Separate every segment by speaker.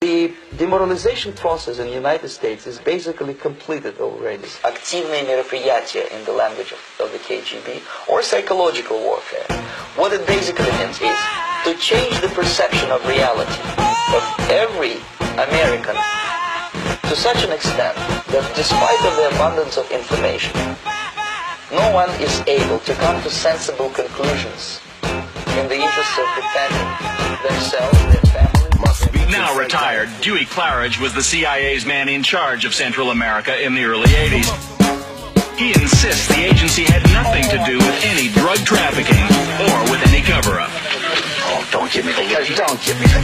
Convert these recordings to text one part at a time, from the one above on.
Speaker 1: the demoralization process in the United States is basically completed already. Активные мероприятия in the language of the KGB, or psychological warfare. What it basically means is to change the perception of reality of every American to such an extent that despite of the abundance of information, no one is able to come to sensible conclusions in the interest of defending themselves, their families.
Speaker 2: Now retired, Dewey Claridge was the CIA's man in charge of Central America in the early 80s. He insists the agency had nothing to do with any drug trafficking or with any cover-up.
Speaker 3: Oh, don't give me the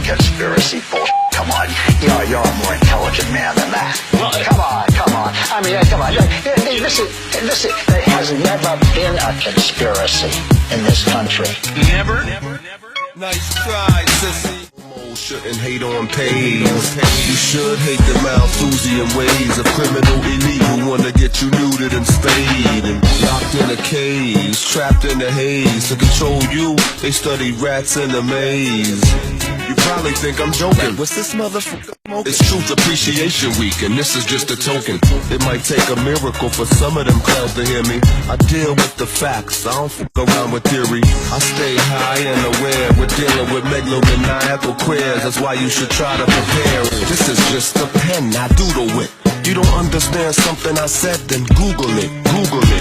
Speaker 3: conspiracy bullshit. Come on, you're a more intelligent man than that. Come on. I mean, come on. Listen, there has never been a conspiracy in this country.
Speaker 2: Never?
Speaker 4: Nice try, sissy. Shouldn't hate on pays. You should hate the Malthusian ways of criminal elite who wanna get you neutered and spayed and locked in a cage, trapped in a haze. To control you, they study rats in a maze. You probably think I'm joking. What's this motherfucker? It's Truth Appreciation Week, and this is just a token. It might take a miracle for some of them clowns to hear me. I deal with the facts, I don't fuck around with theory. I stay high and aware, we're dealing with megalomaniacal queers. That's why you should try to prepare. This is just a pen I doodle with. You don't understand something I said, then Google it.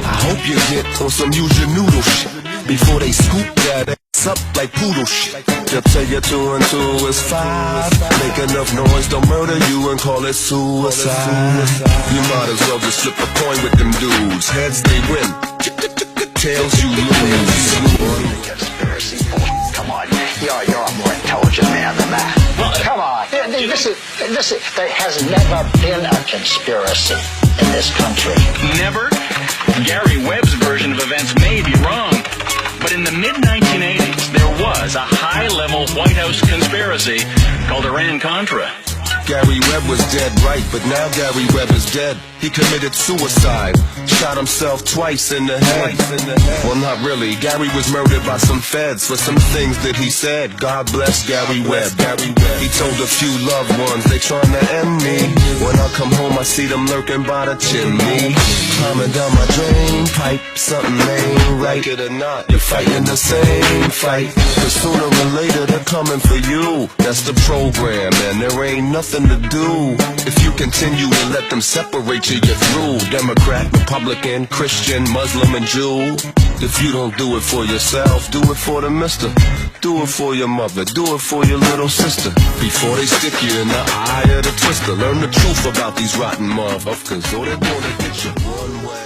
Speaker 4: I hope you get on some use your noodle shit before they scoop that ass up like poodle shit. They'll tell you 2 and 2 is 5. Make enough noise, don't murder you and call it suicide. You might as well just flip a coin with them dudes. Heads they win, tails you lose.
Speaker 3: Conspiracy bullshit. Come on, you're a more intelligent man than that. Come on. Listen, there has never been a conspiracy in this country.
Speaker 2: Never? Gary Webb's version of events may be wrong, but in the mid-1980s, there was a high-level White House conspiracy called Iran-Contra.
Speaker 4: Gary Webb was dead, right, but now Gary Webb is dead. He committed suicide, shot himself twice in the head. Well, not really. Gary was murdered by some feds for some things that he said. God bless Gary Webb. He told a few loved ones they trying to end me. When I come home, I see them lurking by the chimney, climbing down my drain pipe. Something ain't right. Like it or not, you're fighting the same fight. Cause sooner or later they're coming for you. That's the program, and there ain't nothing to do. If you continue to let them separate you, you're through. Democrat, Republican, Christian, Muslim, and Jew. If you don't do it for yourself, do it for the mister. Do it for your mother, do it for your little sister. Before they stick you in the eye of the twister. Learn the truth about these rotten motherfuckers, or they're gonna get you one way.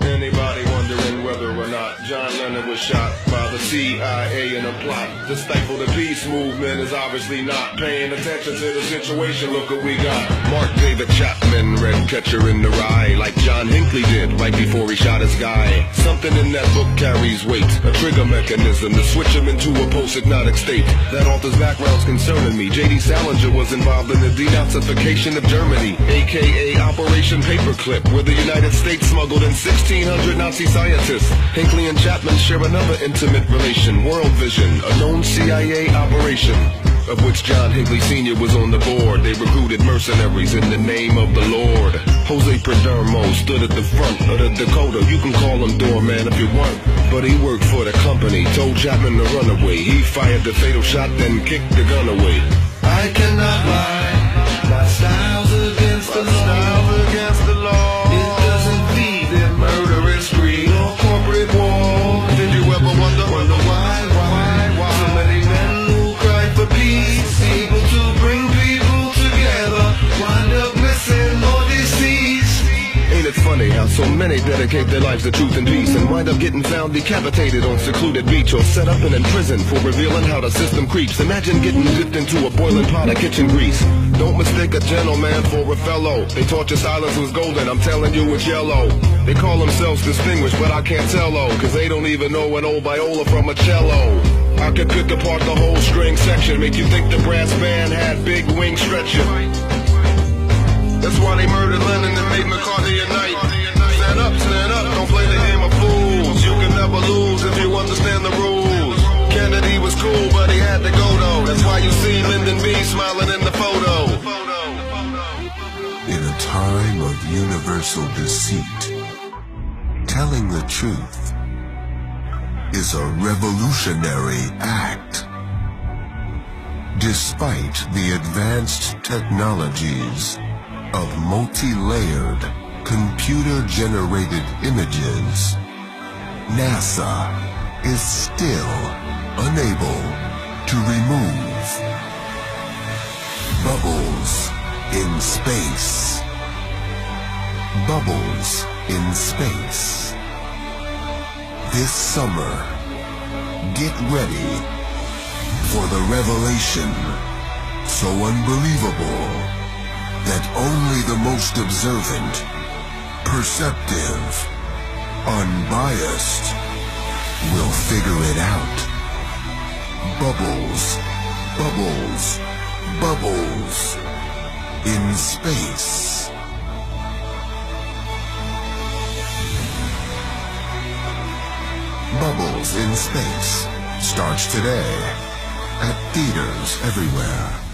Speaker 4: Anybody wondering whether or not John Lennon was shot by the CIA in a plot to stifle the peace movement is obviously not paying attention to the situation. Look what we got. Mark David Chapman, red catcher in the rye, like John Hinckley did right before he shot his guy. Something in that book carries weight, a trigger mechanism to switch him into a post-hypnotic state. That author's background's concerning me. J.D. Salinger was involved in the denazification of Germany, aka Operation Paperclip, where the United States smuggled in 1,600 Nazi scientists. Hinckley and Chapman share another intimate relation, World Vision, a known CIA operation, of which John Hinckley Sr. was on the board. They recruited mercenaries in the name of the Lord. Jose Perdermo stood at the front of the Dakota. You can call him doorman if you want, but he worked for the company, told Chapman to run away. He fired the fatal shot, then kicked the gun away. I cannot lie, my style's against the law. It doesn't feed their murderous greed or corporate war. Did you ever wonder why? So many men who cry for peace, able to bring people together, wind up missing or deceased. Ain't it funny how so many dedicate their lives to truth and peace and wind up getting found decapitated on secluded beach or set up and in prison for revealing how the system creeps. Imagine getting dipped into a boiling pot of kitchen grease. Don't mistake a gentleman for a fellow. They taught you silence was golden, I'm telling you it's yellow. They call themselves distinguished, but I can't tell though, cause they don't even know an old viola from a cello. I could pick apart the whole string section, make you think the brass band had big wings stretching. That's why they murdered Lennon and made McCartney a knight. Stand up, don't play the game of fools. You can never lose if you understand the rules. Kennedy was was cool, but he had to go though. That's why you see Lyndon B smiling in the photo.
Speaker 5: In a time of universal deceit, telling the truth is a revolutionary act. Despite the advanced technologies of multi-layered, computer-generated images, NASA is still unable to remove bubbles in space. Bubbles in space. This summer, get ready for the revelation so unbelievable that only the most observant, perceptive, unbiased will figure it out. Bubbles, bubbles, bubbles in space. Bubbles in Space starts today at theaters everywhere.